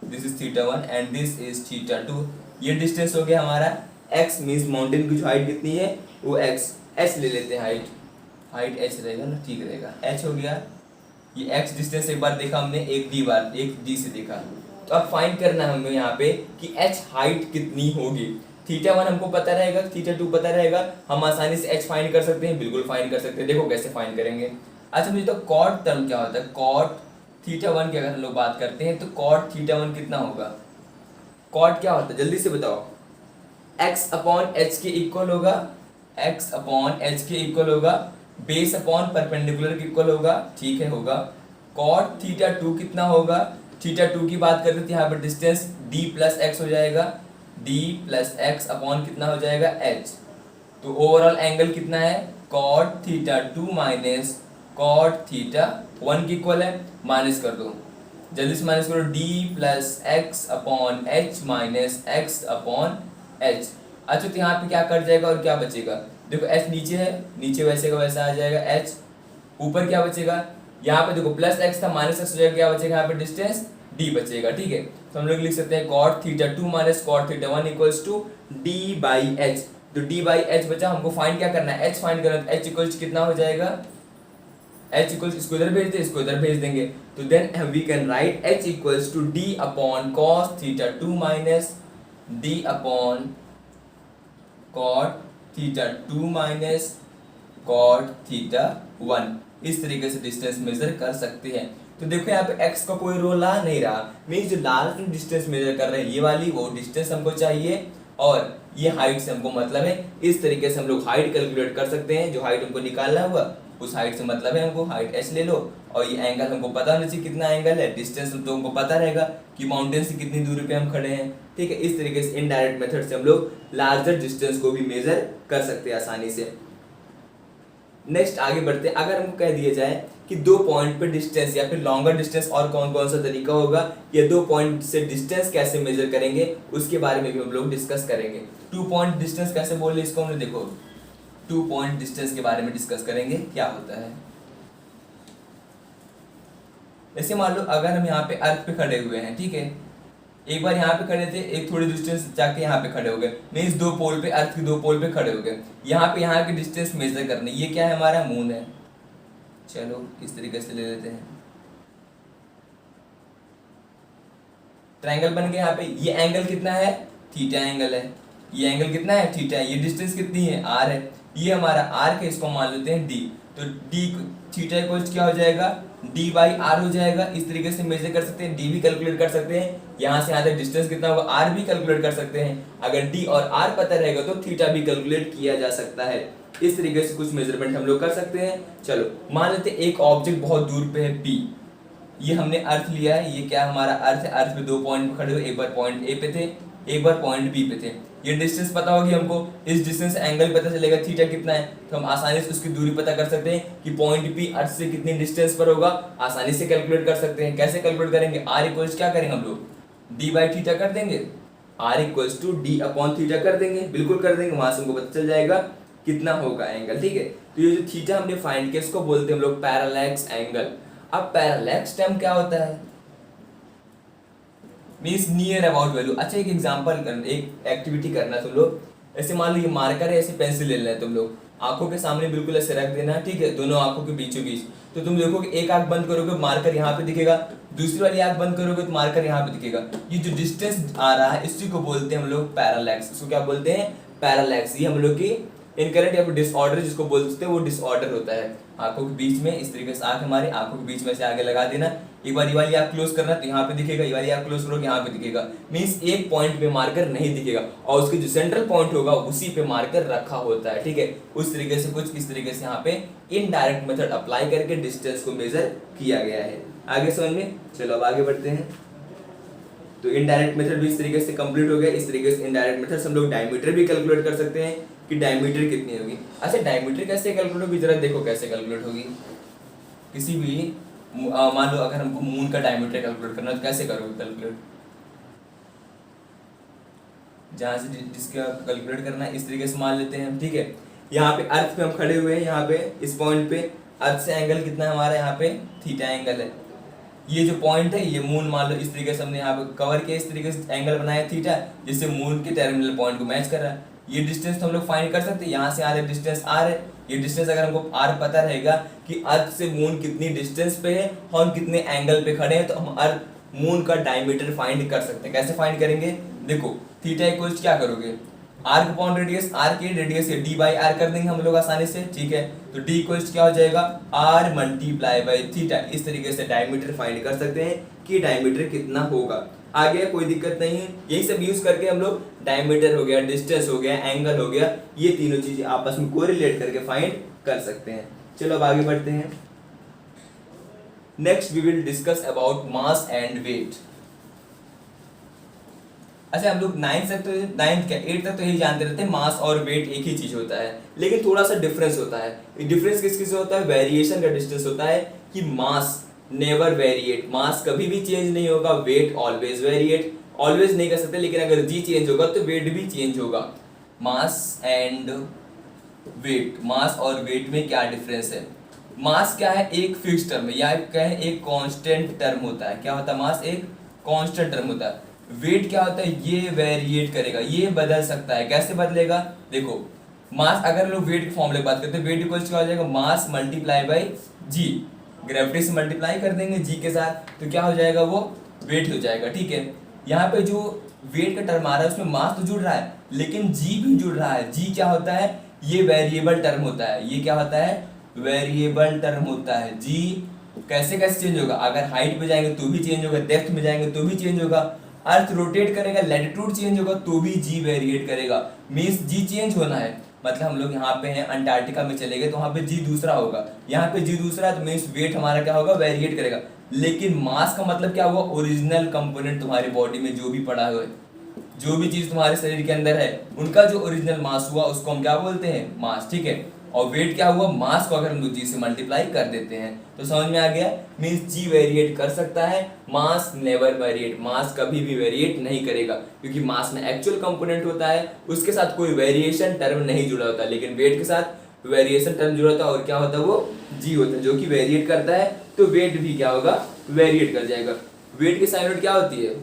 this is theta 1 and this is theta 2। ये डिस्टेंस हो गया हमारा x, मींस माउंटेन की जो हाइट कितनी है वो x, h ले लेते हैं, हाइट h रहेगा ना, ठीक रहेगा, h हो गया। ये x डिस्टेंस एक बार देखा हमने, एक d से देखा, तो अब फाइंड करना है हमें यहाँ पे कि h हाइट कितनी होगी। थीटा 1 हमको पता रहेगा, थीटा 2 पता रहेगा, हम आसानी से h फाइंड कर सकते हैं, बिल्कुल फाइंड कर सकते हैं। देखो कैसे फाइंड करेंगे। अच्छा मुझे तो कॉट टर्म क्या होता है, कॉट थीटा 1 की अगर हम लोग बात करते हैं तो कॉट थीटा 1 कितना होगा, कॉट क्या होता है जल्दी से बताओ, x अपॉन h के इक्वल होगा, x अपॉन h के इक्वल होगा, बेस अपॉन परपेंडिकुलर के इक्वल होगा, ठीक है होगा। कॉट थीटा 2 कितना होगा, थीटा 2 की बात करते हैं यहाँ पर डिस्टेंस d प्लस x हो जाएगा, d प्लस x अपॉन कितना हो जाएगा h। तो ओवरऑल एंगल कितना है, cot theta 2 minus cot theta 1 की इक्वल है, माइनस कर दो जल्दी से, माइनस करो, d plus x upon h minus x upon h। अच्छा तो यहाँ पे क्या कट जाएगा और क्या बचेगा, देखो h नीचे है, नीचे वैसे का वैसा आ जाएगा h, ऊपर क्या बचेगा, यहाँ पे देखो प्लस x था माइनस x हो जाएगा, क्या बचेगा यहाँ पे डिस्टेंस d बचेगा, ठीक है। तो हम लोग लिख सकते हैं cot theta 2 minus cot theta 1 equals to d by h। तो d बाई h बचा, हमको फाइंड क्या करना है, h फाइंड करना है, h इक्वल्स कितना हो जाएगा, h इक्वल्स इसको इधर भेज दे, इसको इधर भेज देंगे, तो then we can write h equals to d upon cos theta 2 minus d upon cot theta 2 minus cot theta 1। इस तरीके से डिस्टेंस मेजर कर सकते हैं। तो देखो यहाँ पे x का कोई रोल आ नहीं रहा, मीन्स जो लार्ज डिस्टेंस मेजर कर रहे हैं ये वाली वो डिस्टेंस हमको चाहिए और ये हाइट से हमको मतलब है। इस तरीके से हम लोग हाइट कैलकुलेट कर सकते हैं, जो हाइट हमको निकालना हुआ उस हाइट से मतलब है हमको, हाइट h ले लो, और ये एंगल हमको पता होना चाहिए कितना एंगल है, डिस्टेंस तो हमको पता रहेगा कि माउंटेन से कितनी दूरी पे हम खड़े हैं, ठीक है। इस तरीके से इनडायरेक्ट मेथड से हम लोग लार्जर डिस्टेंस को भी मेजर कर सकते हैं आसानी से। नेक्स्ट आगे बढ़ते हैं, अगर हमको कह दिया जाए कि दो पॉइंट पे डिस्टेंस या फिर लॉन्गर डिस्टेंस और कौन कौन सा तरीका होगा, या दो पॉइंट से डिस्टेंस कैसे मेजर करेंगे उसके बारे में भी हम लोग डिस्कस करेंगे। 2 पॉइंट डिस्टेंस कैसे बोल रहे इसको हमने, देखो 2 पॉइंट डिस्टेंस के बारे में डिस्कस करेंगे क्या होता है। जैसे मान लो अगर हम यहाँ पे अर्थ पे खड़े हुए हैं, ठीक है, एक बार यहाँ पे खड़े थे, एक थोड़ी डिस्टेंस जाके यहाँ पे खड़े हो गए, मीन्स दो पोल पे, अर्थ के दो पोल पे खड़े हो गए। यहाँ पे यहाँ की डिस्टेंस मेजर करनी, ये क्या है हमारा मून है। चलो इस तरीके से ले लेते हैं, ट्रायंगल बन गया। यहाँ पे ये एंगल कितना है, थीटा एंगल है, ये एंगल कितना है, थीटा है। ये डिस्टेंस कितनी है, आर है, ये हमारा आर है, इसको मान लेते हैं डी। तो डी थीटा इक्वल्स क्या हो जाएगा, डी बाई आर हो जाएगा। इस तरीके से मेजर कर सकते हैं, डी भी कैलकुलेट कर सकते हैं, यहाँ से यहाँ तक डिस्टेंस कितना होगा आर भी कैलकुलेट कर सकते हैं। अगर डी और आर पता रहेगा तो थीटा भी कैलकुलेट किया जा सकता है। इस तरीके से कुछ मेजरमेंट हम लोग कर सकते हैं। चलो मान लेते हैं एक ऑब्जेक्ट बहुत दूर पे है पी, ये हमने अर्थ लिया है, ये क्या हमारा अर्थ है। अर्थ पे दो पॉइंट पे खड़े हुए, एक बार पॉइंट ए पे थे, एक बार पॉइंट बी पे थे। ये डिस्टेंस पता होगी हमको, इस डिस्टेंस एंगल पता चलेगा थीटा कितना है, तो हम आसानी से उसकी दूरी पता कर सकते हैं कि पॉइंट पी अर्थ से कितनी डिस्टेंस पर होगा, आसानी से कैलकुलेट कर सकते हैं। कैसे कैलकुलेट करेंगे, आर इक्वल्स क्या करेंगे हम लोग, डी बाई थीटा कर देंगे, R equals to D upon theta कर देंगे, बिल्कुल कर देंगे, वहां से हमको पता चल जाएगा कितना होगा एंगल। ठीक है, तो ये जो थीटा हमने फाइंड किया इसको बोलते हैं हम लोग पैरालैक्स एंगल। अब पैरालैक्स टर्म क्या होता है, मीन्स नियर अबाउट वैल्यू। अच्छा एक एग्जांपल करना, एक एक्टिविटी करना तुम लोग, ऐसे मान लो ये मार्कर है, ऐसे पेंसिल ले लेना है तुम लोग, आंखों के सामने बिल्कुल ऐसे रख देना, ठीक है, दोनों आंखों के बीचों बीच। तो तुम देखोगे एक आंख बंद करोगे मार्कर यहाँ पे दिखेगा, दूसरी वाली आंख बंद करोगे तो मार्कर यहाँ पे दिखेगा। ये जो डिस्टेंस आ रहा है इसी को बोलते हैं हम लोग पैरालैक्स। इसको क्या बोलते हैं, पैरालैक्स। ये हम लोग की इनकरेक्ट या फिर डिसऑर्डर जिसको बोलते हैं वो डिसऑर्डर होता है आंखों के बीच में। इस तरीके से आंख हमारी आंखों के बीच में से आगे लगा देना, एक बार ये वाली आंख क्लोज करना तो यहाँ पे दिखेगा, ये वाली आंख क्लोज करोगे यहाँ पे दिखेगा, मींस एक पॉइंट पे मार्कर नहीं दिखेगा और उसके जो सेंट्रल पॉइंट होगा उसी पे मार्कर रखा होता है। ठीक है, उस तरीके से कुछ इस तरीके से यहाँ पे इनडायरेक्ट मेथड अप्लाई करके डिस्टेंस को मेजर किया गया है। आगे समझ में, चलो अब आगे बढ़ते हैं। तो इनडायरेक्ट मेथड भी इस तरीके से कंप्लीट हो गया। इस तरीके से इनडायरेक्ट मेथड से हम लोग डायमीटर भी कैलकुलेट कर सकते हैं कि डायमीटर कितनी होगी। अच्छा डायमीटर कैसे कैलकुलेट होगी, जरा देखो कैसे कैलकुलेट होगी। किसी भी मान लो अगर हमको मून का डायमीटर कैलकुलेट करना है तो कैसे करोगे कैलकुलेट, जहां से जिसका कैलकुलेट करना है इस तरीके से मान लेते हैं हम। ठीक है, यहाँ पे अर्थ पे हम खड़े हुए हैं, यहाँ पे इस पॉइंट पे अर्थ से एंगल कितना है हमारा, यहाँ पे थीटा एंगल है। ये जो पॉइंट है ये मून मान लो, इस तरीके से हमने यहाँ पे कवर किया, इस तरीके से एंगल बनाया थीटा जिससे मून के टर्मिनल पॉइंट को मैच कर रहा है। ये डिस्टेंस तो हम लोग फाइंड कर सकते हैं, यहाँ से आर डिस्टेंस आर है। ये डिस्टेंस अगर हमको आर पता रहेगा कि अर्थ से मून कितनी डिस्टेंस पे है और कितने एंगल पे खड़े हैं तो हम अर्थ मून का डायमीटर फाइंड कर सकते हैं। कैसे फाइंड करेंगे, देखो थीटा इक्वल्स क्या करोगे, आर्क अपॉन रेडियस, आर के रेडियस से डी बाई आर कर देंगे हम लोग आसानी से। ठीक है, तो डी इक्वल्स क्या हो जाएगा, आर मल्टीप्लाई बाई थीटा। इस तरीके से डायमीटर फाइंड कर सकते हैं कि डायमीटर कितना होगा। आगे कोई दिक्कत नहीं है, यही सब यूज करके हम लोग डायमीटर हो गया, डिस्टेंस हो गया, एंगल हो गया, ये तीनों चीजें आपस में कोरिलेट करके फाइंड कर सकते हैं। चलो अब आगे बढ़ते हैं। Next we will discuss about mass and weight. अच्छा हम लोग 9th क्या 8th तक तो यही जानते रहते हैं मास और वेट एक ही चीज होता है, लेकिन थोड़ा सा डिफरेंस होता है। डिफरेंस किस किस होता है, वेरिएशन का डिस्टेंस होता है कि मास नेवर वेरिएट, मास कभी भी चेंज नहीं होगा, वेट ऑलवेज वेरिएट। ऑलवेज नहीं कर सकते लेकिन अगर जी चेंज होगा तो वेट भी चेंज होगा। मास एंड वेट, मास और वेट में क्या डिफरेंस है, मास क्या है, एक फिक्स टर्म है या क्या है, एक कांस्टेंट टर्म होता है। क्या होता है, मास एक कांस्टेंट टर्म होता है। वेट क्या होता है, ये वेरिएट करेगा, ये बदल सकता है। कैसे बदलेगा, देखो मास अगर लोग वेट के फॉर्मूले की बात करते हैं, वेट इक्वल्स क्या हो जाएगा, mass multiply by g, gravity से मल्टीप्लाई कर देंगे जी के साथ तो क्या हो जाएगा, वो वेट हो जाएगा। ठीक है, यहाँ पे जो वेट का टर्म आ रहा है उसमें मास तो जुड़ रहा है लेकिन जी भी जुड़ रहा है। जी क्या होता है, ये वेरिएबल टर्म होता है। ये क्या होता है, वेरिएबल टर्म होता है। जी कैसे कैसे चेंज होगा, अगर हाइट पे जाएंगे तो भी चेंज होगा, डेप्थ में जाएंगे तो भी चेंज होगा, अर्थ रोटेट करेगा, लैटिट्यूड चेंज होगा तो भी जी वेरिएट करेगा। मींस जी चेंज होना है, मतलब हम लोग यहाँ पे हैं अंटार्कटिका में चले गए तो वहाँ पे जी दूसरा होगा, यहाँ पे जी दूसरा है तो मींस वेट हमारा क्या होगा, वेरिएट करेगा। लेकिन मास का मतलब क्या हुआ, ओरिजिनल कंपोनेंट तुम्हारी बॉडी में जो भी पड़ा है, जो भी चीज तुम्हारे शरीर के अंदर है उनका जो ओरिजिनल मास हुआ उसको हम क्या बोलते हैं, मास। ठीक है, और वेट क्या हुआ, मास को अगर हम लोग जी से मल्टीप्लाई कर देते हैं तो समझ में आ गया। मींस जी वेरिएट कर सकता है, मास नेवर वेरिएट, मास कभी भी वेरिएट नहीं करेगा क्योंकि मास में एक्चुअल कंपोनेंट होता है, उसके साथ कोई वेरिएशन टर्म नहीं जुड़ा होता। लेकिन वेट के साथ वेरिएशन टर्म जुड़ा होता है और क्या होता है, वो जी होता है जो कि वेरिएट करता है, तो वेट भी क्या होगा, वेरिएट कर जाएगा। वेट की साइन रूट क्या होती है,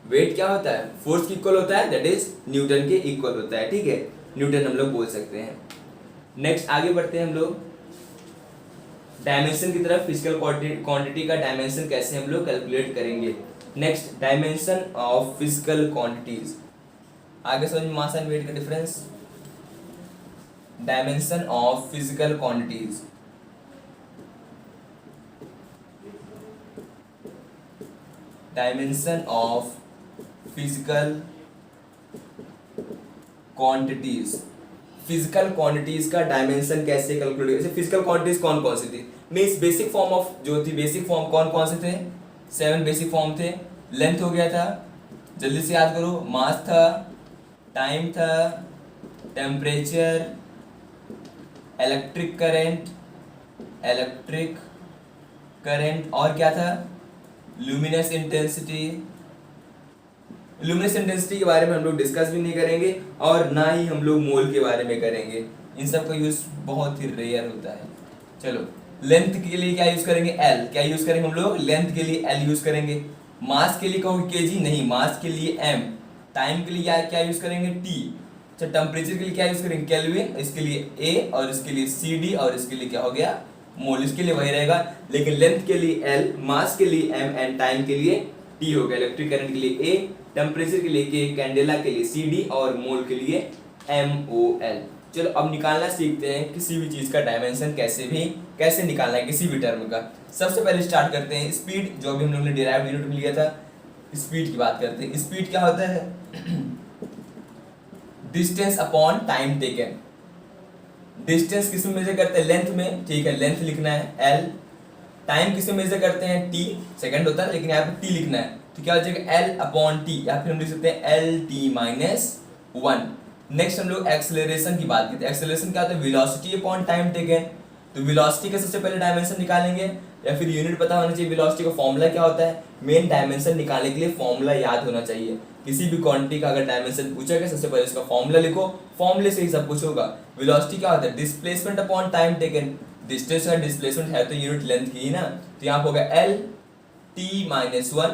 वेट क्या होता है, फोर्स की इक्वल होता है, दैट इज न्यूटन के इक्वल होता है, ठीक है, न्यूटन हम लोग बोल सकते हैं। नेक्स्ट आगे बढ़ते हैं हम लोग डायमेंशन की तरफ। फिजिकल क्वांटिटी का डायमेंशन कैसे हम लोग कैलकुलेट करेंगे। Next dimension of physical quantities, आगे समझ मास एंड वेट का difference. Dimension of physical quantities, dimension of physical quantities, physical quantities का डायमेंशन कैसे कैलकुलेट। जैसे फिजिकल क्वांटिटीज कौन कौन सी थी, मीन्स बेसिक फॉर्म ऑफ जो थी, बेसिक फॉर्म कौन कौन से थे, 7 बेसिक फॉर्म थे। लेंथ हो गया था, जल्दी से याद करो, मास था, टाइम था, टेम्परेचर, इलेक्ट्रिक करंट और क्या था, लुमिनस इंटेंसिटी। लुमिनस इंटेंसिटी के बारे में हम लोग डिस्कस भी नहीं करेंगे और ना ही हम लोग मोल के बारे में करेंगे, इन सब का यूज बहुत ही रेयर होता है। चलो लेंथ के लिए क्या यूज करेंगे, एल। क्या यूज करेंगे हम लोग, लेंथ के लिए एल यूज करेंगे। मास के लिए कहोगे केजी, नहीं, मास के लिए एम। टाइम के लिए क्या यूज करेंगे, टी। अच्छा टेम्परेचर के लिए क्या यूज करेंगे, केल्विन। इसके लिए ए और इसके लिए सी डी और इसके लिए क्या हो गया, मोल। इसके लिए वही रहेगा, लेकिन लेंथ के लिए एल, मास के लिए एम एंड टाइम के लिए टी हो गया। इलेक्ट्रिक करंट के लिए ए, टेम्परेचर के लिए के, कैंडेला के लिए सी डी और मोल के लिए एम ओ एल। चलो अब निकालना सीखते हैं किसी भी चीज का डायमेंशन कैसे निकालना है किसी भी टर्म का। सबसे पहले स्टार्ट करते हैं स्पीड, जो भी हम लोग ने डिराइव्ड यूनिट में लिया था, स्पीड की बात करते हैं। स्पीड क्या होता है, distance upon time taken. Distance किस में मेजर करते हैं, लेंथ में, ठीक है, लेंथ लिखना है एल। टाइम किस में मेजर करते हैं, टी, सेकंड होता है लेकिन यहाँ पे टी लिखना है, तो क्या हो जाएगा एल अपॉन टी, या फिर हम लिख सकते हैं एल टी माइनस 1। नेक्स्ट हम लोग एक्सेलरेशन की बात करते हैं। एक्सेलरेशन क्या होता है, वेलोसिटी अपॉन टाइम टेकन। तो वेलोसिटी का सबसे पहले डायमेंशन निकालेंगे, या फिर यूनिट पता होना चाहिए। वेलोसिटी का फॉर्मूला क्या होता है, मेन डायमेंशन निकालने के लिए फॉर्मूला याद होना चाहिए। किसी भी क्वांटिटी का अगर डायमेंशन पूछा गया, सबसे पहले इसका फॉर्मूला लिखो, फॉर्मूले से ही सब कुछ होगा। वेलोसिटी क्या होता है, displacement upon time taken. Distance का डिस्प्लेसमेंट है तो यूनिट लेंथ की ही ना, तो यहाँ होगा एल टी माइनस 1,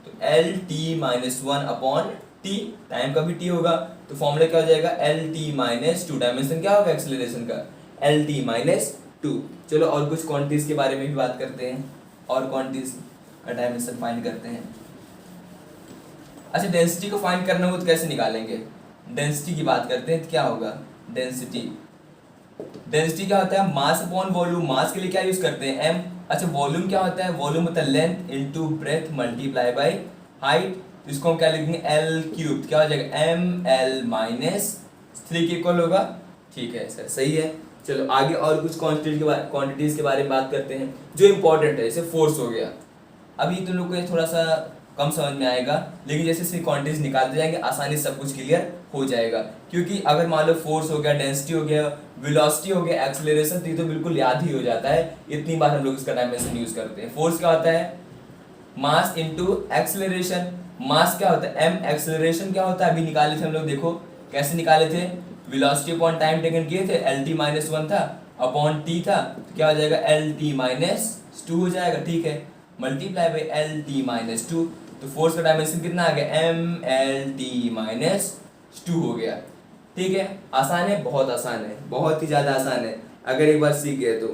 तो L T minus 1 upon T, time का भी टी होगा, तो फॉर्मूला क्या हो जाएगा एल टी माइनस 2। डायमेंशन क्या होगा एक्सेलरेशन का, एल टी माइनस 2। चलो और कुछ क्वांटिटीज के बारे में भी बात करते हैं, और क्वांटिटीज का डायमेंशन फाइंड करते हैं। अच्छा डेंसिटी को फाइंड करना हो तो कैसे निकालेंगे, डेंसिटी की बात करते हैं तो क्या होगा, डेंसिटी क्या होता है, मास अपॉन वॉल्यूम। मास के लिए क्या यूज करते हैं, एम। अच्छा वॉल्यूम क्या होता है, वॉल्यूम होता है length into breadth multiply by height. तो इसको हम क्या लिखेंगे, एल क्यूब, क्या हो जाएगा एम एल माइनस 3 के इक्वल होगा, ठीक है सर, सही है। चलो आगे और कुछ क्वांटिटीज के बारे में बात करते हैं जो इंपॉर्टेंट है। जैसे फोर्स हो गया, अभी तुम लोग को ये थोड़ा सा कम समझ में आएगा, लेकिन जैसे जैसे क्वांटिटीज निकालते जाएंगे आसानी से सब कुछ क्लियर हो जाएगा। क्योंकि अगर मान लो फोर्स हो गया, डेंसिटी हो गया, वेलोसिटी हो गया, एक्सेलरेशन, तो ये तो बिल्कुल याद ही हो जाता है, इतनी बार हम लोग इसका डायमेंशन यूज करते हैं। फोर्स क्या होता है, मास इनटू एक्सेलरेशन। मास क्या होता है एम, एक्सेलरेशन क्या होता है, अभी निकाले थे हम लोग, देखो कैसे निकाले थे, वेलोसिटी अपॉन टाइम टेकन किए थे, एल टी माइनस 1 था अपॉन टी था, तो क्या हो जाएगा एल टी माइनस 2 हो जाएगा, ठीक है, multiply by L T minus 2। तो फोर्स का डायमेंशन कितना आ गया, एम एल टी माइनस 2 हो गया, ठीक है। आसान है, बहुत आसान है, बहुत ही ज्यादा आसान है अगर एक बार सीख गए तो।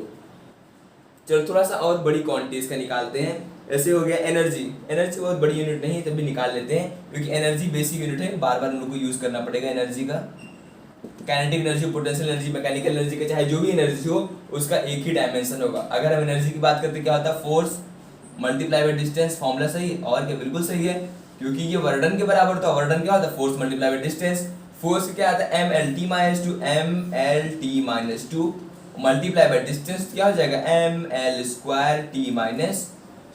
चलो थोड़ा सा और बड़ी क्वांटिटीज का निकालते हैं। ऐसे हो गया एनर्जी। एनर्जी बहुत बड़ी यूनिट नहीं, तब भी निकाल लेते हैं क्योंकि एनर्जी बेसिक यूनिट है, बार बार हम लोग को यूज करना पड़ेगा एनर्जी का। Kinetic energy, potential energy, mechanical energy का चाहे जो भी एनर्जी हो उसका एक ही डायमेंशन होगा। अगर हम एनर्जी की बात करते क्या होता है, force multiply by distance. Formula सही और क्या, बिल्कुल सही है, क्योंकि ये वर्डन के बराबर था। वर्डन क्या होता है, force multiply by distance. Force क्या आता है, M L T minus 2, M L T minus 2 multiply by distance क्या हो जाएगा, M L square T minus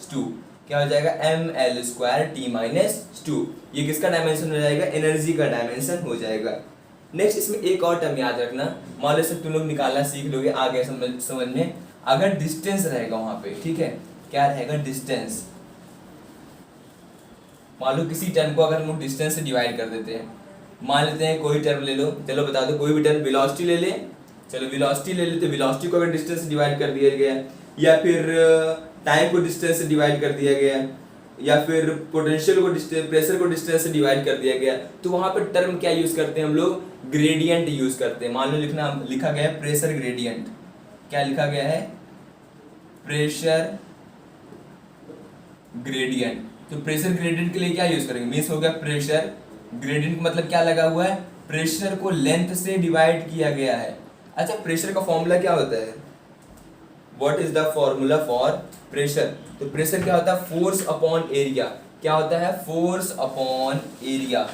2, क्या हो जाएगा M L square T minus 2। ये किसका डायमेंशन हो जाएगा, एनर्जी का डायमेंशन हो जाएगा। नेक्स्ट इसमें एक और टर्म याद रखना, मान लो सब तुम लोग निकालना सीख लोगे आगे समझ में। अगर डिस्टेंस रहेगा वहां पे, ठीक है, क्या रहेगा डिस्टेंस, मान लो किसी टर्म को अगर हम लोग डिस्टेंस से डिवाइड कर देते हैं, मान लेते हैं कोई टर्म ले लो, चलो बता दो कोई भी टर्म, वेलोसिटी ले ले, चलो वेलोसिटी ले लेते, वेलोसिटी को अगर डिस्टेंस से डिवाइड कर दिया गया, या फिर टाइम को डिस्टेंस से डिवाइड कर दिया गया, या फिर पोटेंशियल को डिस्टेंस, प्रेशर को डिस्टेंस से डिवाइड कर दिया गया, तो वहां पर टर्म क्या यूज करते हैं हम लोग, ग्रेडियंट यूज करते हैं। मान लो लिखा गया है प्रेशर ग्रेडियंट, क्या लिखा गया है, प्रेशर ग्रेडियंट। तो प्रेशर ग्रेडियंट के लिए क्या यूज करेंगे, मीन्स हो गया प्रेशर ग्रेडियंट मतलब क्या लगा हुआ है, प्रेशर को लेंथ से डिवाइड किया गया है। अच्छा, प्रेशर का फॉर्मूला क्या होता है, what is the formula for pressure, तो प्रेशर क्या होता है, फोर्स अपॉन एरिया, क्या होता है, फोर्स अपॉन एरिया,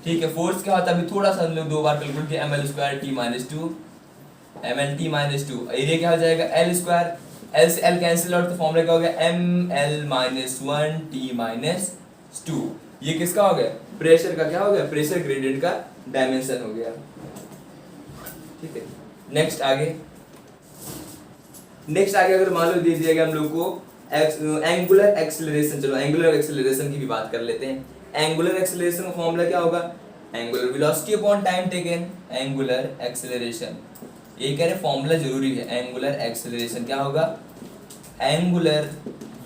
ठीक है। फोर्स क्या होता है, अभी थोड़ा सा हम लोग 2 बार कैलकुलेट किया, ml square T minus to, ml T minus to, area क्या हो जाएगा एल स्क्वायर, एल से एल कैंसिल आउट, तो फॉर्मूला क्या हो गया, ml minus one T minus to. ये किसका हो गया, प्रेशर का क्या हो गया, प्रेशर ग्रेडियंट का डायमेंशन हो गया, ठीक है। नेक्स्ट आगे अगर मान लो दे दिया गया हम लोग को एंगुलर एक्सेलरेशन, चलो एंगुलर एक्सेलरेशन की भी बात कर लेते हैं। एंगुलर एक्सेलरेशन का फॉर्मूला क्या होगा, angular velocity upon time taken, angular acceleration, ये कह रहे फॉर्मूला जरूरी है। एंगुलर एक्सेलरेशन क्या होगा, angular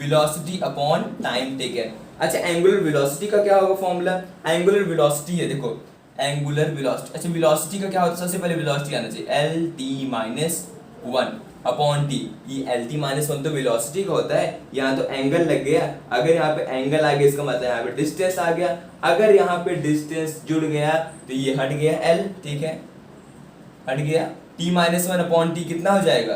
velocity upon time taken. अच्छा, एंगुलर वेलोसिटी का क्या होगा फॉर्मूला, एंगुलर वेलोसिटी है, देखो एंगुलर वेलोसिटी, अच्छा वेलोसिटी का क्या होता है, सबसे पहले वेलोसिटी आना चाहिए, L T minus one upon T, ये एल टी माइनस वन तो वेलोसिटी का होता है, यहाँ तो एंगल लग गया, अगर यहाँ पे एंगल आ गया इसका मतलब यहाँ पे डिस्टेंस आ गया, अगर यहाँ पे डिस्टेंस जुड़ गया तो ये हट गया एल, ठीक है, हट गया, T minus one upon T कितना हो जाएगा,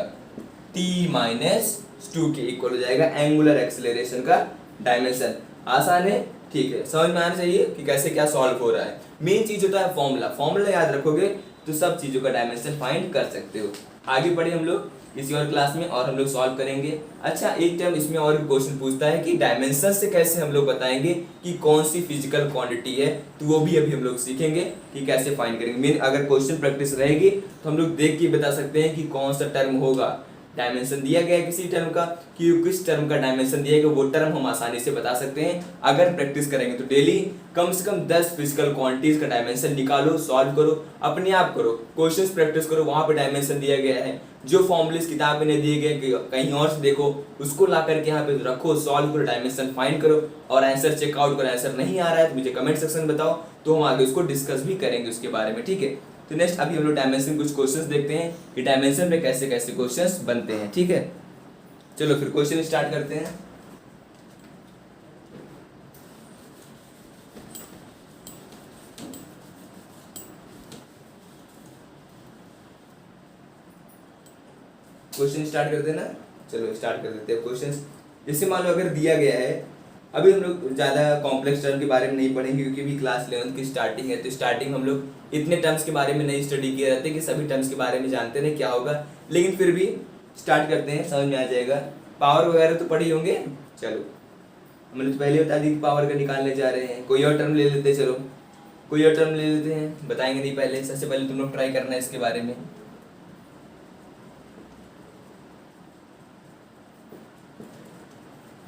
टी माइनस टू के इक्वल हो जाएगा एंगुलर एक्सेलरेशन का डायमेंशन। आसान है, ठीक है, समझ में आना चाहिए कि कैसे क्या सॉल्व हो रहा है। मेन चीज होता है फॉर्मूला याद रखोगे तो सब चीजों का डायमेंशन फाइंड कर सकते हो। आगे बढ़े हम लोग किसी और क्लास में और हम लोग सॉल्व करेंगे। अच्छा, एक टाइम इसमें और भी क्वेश्चन पूछता है कि डायमेंशन से कैसे हम लोग बताएंगे कि कौन सी फिजिकल क्वांटिटी है, तो वो भी अभी हम लोग सीखेंगे कि कैसे फाइंड करेंगे। मेन अगर क्वेश्चन प्रैक्टिस रहेगी तो हम लोग देख के बता सकते हैं कि कौन सा टर्म होगा, डायमेंशन दिया गया है किसी टर्म का कि किस टर्म का डायमेंशन दिया गया, वो टर्म हम आसानी से बता सकते हैं अगर प्रैक्टिस करेंगे। तो डेली कम से कम 10 फिजिकल क्वांटिटीज का डायमेंशन निकालो, सॉल्व करो, अपने आप करो, क्वेश्चंस प्रैक्टिस करो, वहां पे डायमेंशन दिया गया है, जो फॉर्मूले किताब में नहीं दिए गए कहीं और से देखो, उसको ला करके यहाँ पे रखो, सॉल्व करो, डायमेंशन फाइंड करो और आंसर चेकआउट करो। आंसर नहीं आ रहा है तो मुझे कमेंट सेक्शन में बताओ, तो हम आगे उसको डिस्कस भी करेंगे उसके बारे में, ठीक है। तो नेक्स्ट अभी हम लोग डायमेंशन कुछ क्वेश्चंस देखते हैं कि डायमेंशन में कैसे कैसे क्वेश्चंस बनते हैं, ठीक है। चलो फिर क्वेश्चन स्टार्ट करते हैं। क्वेश्चन स्टार्ट करते हैं ना, चलो स्टार्ट कर देते हैं क्वेश्चंस। जैसे मान लो अगर दिया गया है, अभी हम लोग ज़्यादा कॉम्प्लेक्स टर्म के बारे में नहीं पढ़ेंगे क्योंकि अभी क्लास 11 की स्टार्टिंग है, तो स्टार्टिंग हम लोग इतने टर्म्स के बारे में नहीं स्टडी किए रहते कि सभी टर्म्स के बारे में जानते नहीं क्या होगा, लेकिन फिर भी स्टार्ट करते हैं, समझ में आ जाएगा। पावर वगैरह तो पढ़े होंगे, चलो हमने तो पहले बता दी कि पावर का निकालने जा रहे हैं। कोई और टर्म ले लेते हैं, चलो कोई और टर्म ले लेते हैं, बताएंगे नहीं पहले, सबसे पहले तुम लोग ट्राई करना है इसके बारे में।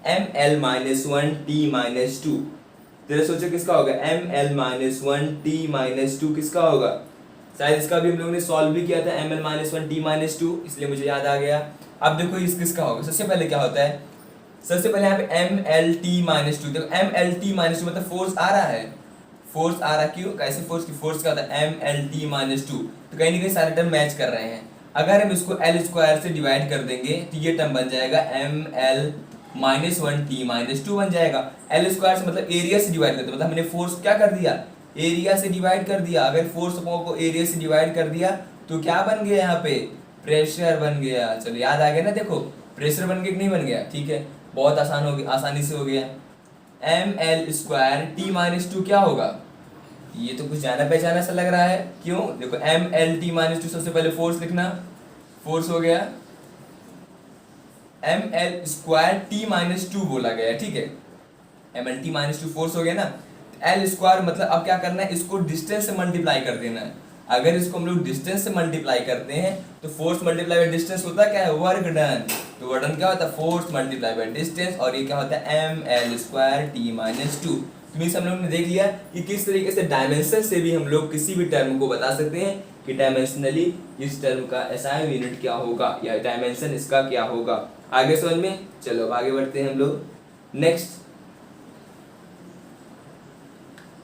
M L minus one T minus two, तेरे सोचो किसका होगा, M L minus one T minus two किसका होगा, शायद इसका भी हम लोगों ने सॉल्व भी किया था, M L minus one T minus two, इसलिए मुझे याद आ गया। अब देखो इस किसका होगा, सबसे पहले क्या होता है, सबसे पहले यहाँ पे M L T minus two, देखो M L T minus two मतलब फोर्स आ रहा है, फोर्स आ रहा क्यों, कैसे फोर्स की, फोर्स क्या होता है M L T minus two, तो कहीं ना कहीं सारे टर्म मैच कर रहे हैं। अगर हम इसको एल स्क्वायर से डिवाइड कर देंगे तो ये टर्म बन जाएगा M L minus one T minus two बन जाएगा। एल स्क्वायर से मतलब एरिया से डिवाइड करते मतलब हमने फोर्स क्या कर दिया, एरिया से डिवाइड कर दिया। अगर फोर्स को एरिया से डिवाइड कर दिया तो क्या बन गया, यहाँ पे प्रेशर बन गया। चलो याद आ गया ना, देखो प्रेशर बन गया कि नहीं बन गया, ठीक है, बहुत आसान हो गया, आसानी से हो गया। M L square T minus two क्या होगा, ये तो कुछ जाना पहचाना सा लग रहा है, क्यों, देखो M L T minus two, सबसे पहले फोर्स लिखना, फोर्स हो गया M L square T minus two बोला गया, ठीक है, M L T minus two force हो गया ना। एल स्क्वायर मतलब अब क्या करना है, इसको डिस्टेंस से मल्टीप्लाई कर देना है। अगर इसको हम लोग डिस्टेंस से मल्टीप्लाई करते हैं तो फोर्स मल्टीप्लाई बाय डिस्टेंस होता क्या है, वर्क डन, तो वर्क डन क्या होता है, फोर्स मल्टीप्लाई बाय डिस्टेंस, और ये क्या होता है M L square T minus two. तो मीन्स हम लोग ने देख लिया कि किस तरीके से डायमेंशन से भी हम लोग किसी भी टर्म को बता सकते हैं कि डायमेंशनली इस टर्म का एसआई यूनिट क्या होगा या डायमेंशन इसका क्या होगा। आगे समझ में, चलो अब आगे बढ़ते हैं हम लोग। नेक्स्ट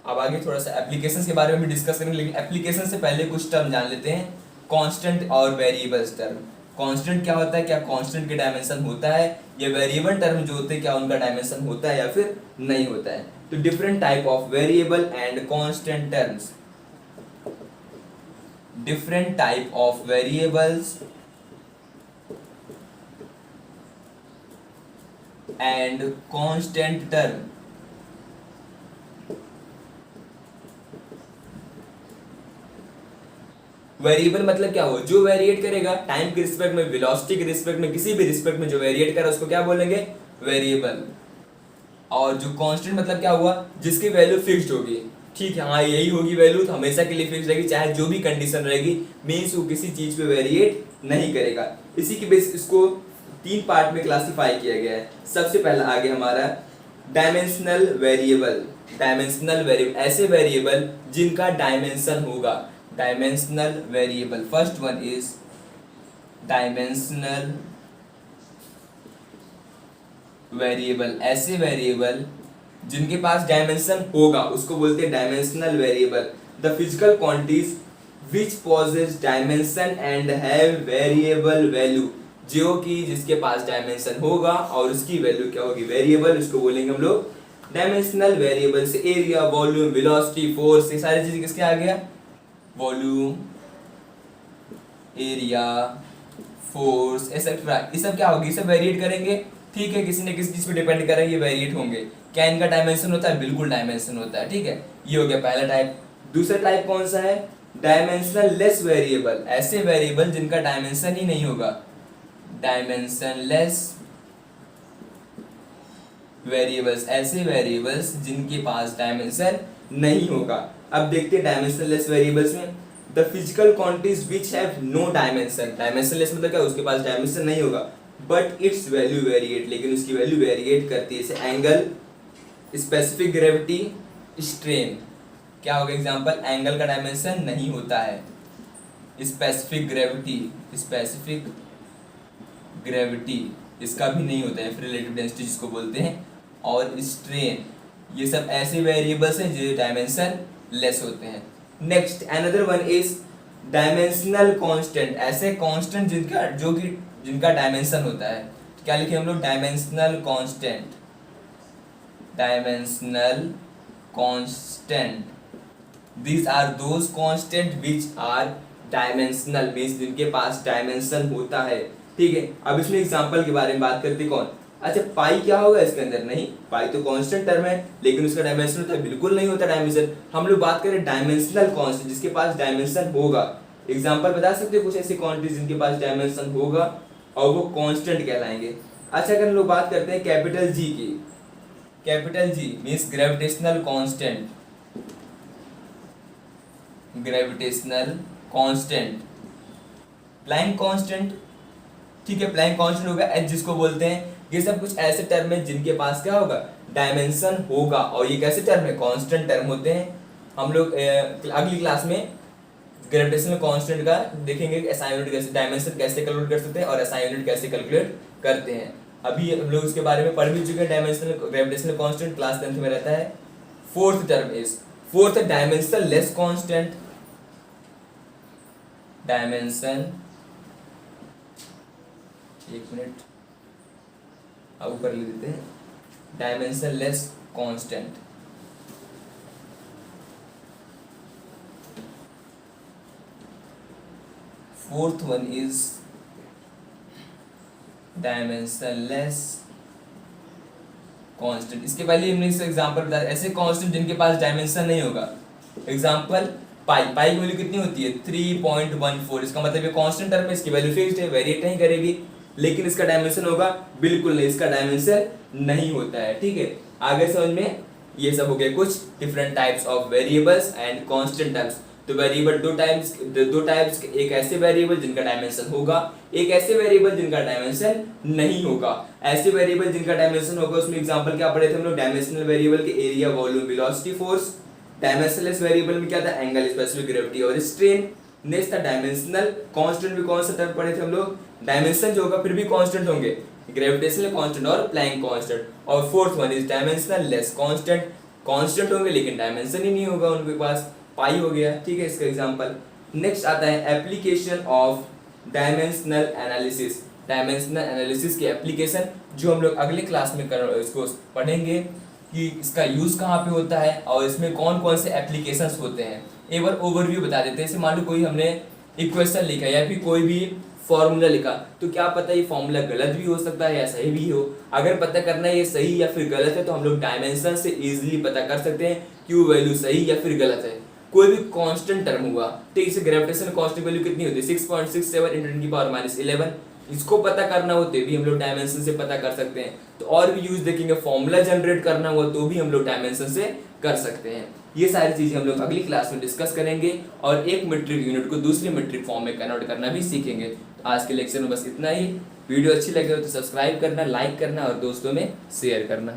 अब आगे थोड़ा सा एप्लीकेशंस के बारे में भी डिस्कस करेंगे, लेकिन एप्लीकेशन से पहले कुछ टर्म जान लेते हैं, कांस्टेंट और वेरिएबल्स टर्म। कांस्टेंट क्या होता है, क्या कांस्टेंट के डायमेंशन होता है, या वेरिएबल टर्म जो होते हैं क्या उनका डायमेंशन होता है या फिर नहीं होता है। तो different type of variable and constant terms, different type of variables and constant term. Variable मतलब क्या हो, जो वेरिएट करेगा टाइम के रिस्पेक्ट में, वेलोसिटी के रिस्पेक्ट में, किसी भी रिस्पेक्ट में जो वेरिएट करे उसको क्या बोलेंगे, वेरिएबल। और जो कांस्टेंट मतलब क्या हुआ, जिसकी वैल्यू फिक्स्ड होगी, ठीक है, हाँ यही होगी वैल्यू तो हमेशा के लिए फिक्स रहेगी, चाहे जो भी कंडीशन रहेगी, मीन्स वो किसी चीज पे वेरिएट नहीं करेगा। इसी की बेस इसको 3 पार्ट में क्लासिफाई किया गया है। सबसे पहला आगे हमारा डायमेंशनल वेरिएबल। डायमेंशनल वेरिएबल ऐसे वेरिएबल जिनका डायमेंशन होगा, dimensional variable. First one is dimensional variable, ऐसे वेरिएबल जिनके पास डायमेंशन होगा उसको बोलते हैं dimensional variable. The physical quantities which possess dimension and have variable value, जो कि जिसके पास डायमेंशन होगा और उसकी वैल्यू क्या होगी, वेरिएबल, उसको बोलेंगे हम लोग डायमेंशनल वेरिएबल। से एरिया, वॉल्यूम, वेलोसिटी, फोर्स, ये सारी चीजें किसके आ गया, वॉल्यूम, एरिया, फोर्स, एक्सेट्रा, ये सब क्या होगी, सब वेरिएट करेंगे, ठीक है, किसी न किसी चीज पे डिपेंड करेंगे, ये वेरिएट होंगे। क्या इनका डायमेंशन होता है, बिल्कुल डायमेंशन होता है, ठीक है, ये हो गया पहला टाइप। दूसरा टाइप कौन सा है, डायमेंशनल लेस वेरिएबल, ऐसे वेरिएबल जिनका डायमेंशन ही नहीं होगा, डायमेंशन लेस वेरिएबल्स, ऐसे वेरिएबल्स जिनके पास डायमेंशन नहीं होगा। अब देखते हैं डायमेंशन लेस वेरिएबल्स में, the physical quantities which have no dimension. Dimensionless मतलब क्या, उसके पास डायमेंशन नहीं होगा बट इट्स वैल्यू वेरिएट, लेकिन उसकी वैल्यू वेरिएट करती है, जैसे एंगल, स्पेसिफिक ग्रेविटी, स्ट्रेन। क्या होगा एग्जांपल, एंगल का डायमेंशन नहीं होता है, स्पेसिफिक ग्रेविटी, स्पेसिफिक ग्रेविटी इसका भी नहीं होता है, फिर रिलेटिव डेंसिटी जिसको बोलते हैं, और स्ट्रेन, ये सब ऐसे वेरिएबल्स हैं जो डायमेंशन लेस होते हैं। Next another one is dimensional constant, ऐसे कांस्टेंट जिनका जो कि जिनका डायमेंशन होता है, तो क्या लिखे हम लोग, dimensional constant, dimensional constant, these are those constant which are dimensional, means जिनके पास डायमेंशन होता है, ठीक है। अब इसमें एग्जांपल के बारे में बात करते हैं, कौन, अच्छा पाई क्या होगा इसके अंदर, नहीं, पाई तो कांस्टेंट टर्म है लेकिन उसका डायमेंशन होता है, बिल्कुल नहीं होता डायमेंशन। हम लोग बात करें डायमेंशनल कांस्टेंट, जिसके पास डायमेंशन होगा। एग्जांपल बता सकते हो कुछ ऐसी क्वांटिटीज जिनके पास डायमेंशन होगा और वो कांस्टेंट कहलाएंगे। अच्छा अगर हम लोग बात करते हैं कैपिटल जी की, capital G means gravitational constant, gravitational constant, Planck constant, ठीक है, प्लैंक कांस्टेंट होगा एच जिसको बोलते हैं। ये सब कुछ ऐसे टर्म है जिनके पास क्या होगा, डायमेंशन होगा, और ये कैसे टर्म है, कांस्टेंट टर्म होते हैं। हम लोग अगली क्लास में ग्रेविटेशनल कांस्टेंट का देखेंगे कि एसआई यूनिट कैसे, डायमेंशन कैसे कैलकुलेट कर सकते हैं और एसआई यूनिट कैसे कैलकुलेट करते हैं। अभी हम लोग उसके बारे में पढ़ भी चुके हैं। Dimensional gravitational constant class 10th में रहता है। Fourth term is, fourth dimensional less constant, dimension, एक मिनट अब ऊपर लिख देते हैं, dimension less constant. Fourth one is dimension less constant. इसके पहले हमने इसका एग्जांपल बताया, ऐसे कांस्टेंट जिनके पास डायमेंशन नहीं होगा। एग्जांपल पाई, पाई की वैल्यू कितनी होती है 3.14, इसका मतलब ये कांस्टेंट टर्म है, इसकी वैल्यू फिक्स्ड है, वेरिएट नहीं करेगी, लेकिन इसका डायमेंशन होगा, बिल्कुल नहीं, इसका डायमेंशन नहीं होता है, ठीक है। आगे समझ में, ये सब हो गए कुछ different types of variables and constant terms. तो वेरिएबल दो टाइप्स, एक ऐसे वेरिएबल जिनका डायमेंशन होगा, एक ऐसे वेरिएबल जिनका डायमेंशन नहीं होगा। ऐसे वेरिएबल जिनका डायमेंशन होगा उसमें एग्जांपल क्या पढ़े थे हम लोग, डायमेंशनल वेरिएबल के area, volume, velocity, force. Dimensionless variable में क्या था, एंगल, स्पेसिफिक ग्रेविटी और स्ट्रेन। नेक्स्ट था डायमेंशनल कांस्टेंट, भी कौन सा टर्म पढ़े थे हम लोग, डायमेंशन जो होगा फिर भी कांस्टेंट होंगे, ग्रेविटेशनल कांस्टेंट और प्लैंक कांस्टेंट। और fourth one is dimensional less constant, constant होंगे लेकिन डायमेंशन ही नहीं होगा उनके पास, पाई हो गया, ठीक है, इसका एग्जांपल। नेक्स्ट आता है application of dimensional analysis. Dimensional analysis की एप्लीकेशन जो हम लोग अगले क्लास में इसको पढ़ेंगे कि इसका यूज कहाँ पे होता है और इसमें कौन कौन से एप्लीकेशंस होते हैं। एक बार ओवरव्यू बता देते हैं। जैसे मान लो कोई हमने इक्वेशन लिखा या फिर कोई भी फॉर्मूला लिखा, तो क्या पता ये फॉर्मूला गलत भी हो सकता है या सही भी हो। अगर पता करना है ये सही या फिर गलत है तो हम लोग डायमेंशन से इजीली पता कर सकते हैं कि वो वैल्यू सही या फिर गलत है। कोई भी कांस्टेंट टर्म हुआ, ठीक, इसे ग्रेविटेशन कांस्टेंट वैल्यू कितनी होती है 6.67 × 10⁻11, इसको पता करना हो तो भी हम लोग डायमेंशन से पता कर सकते हैं। तो और भी यूज देखेंगे, फॉर्मूला जनरेट करना हुआ तो भी हम लोग डायमेंशन से कर सकते हैं। ये सारी चीजें हम लोग अगली क्लास में डिस्कस करेंगे और एक मीट्रिक यूनिट को दूसरी मीट्रिक फॉर्म में कन्वर्ट करना भी सीखेंगे। तो आज के लेक्चर में बस इतना ही। वीडियो अच्छी लगे हो तो सब्सक्राइब करना, लाइक करना और दोस्तों में शेयर करना।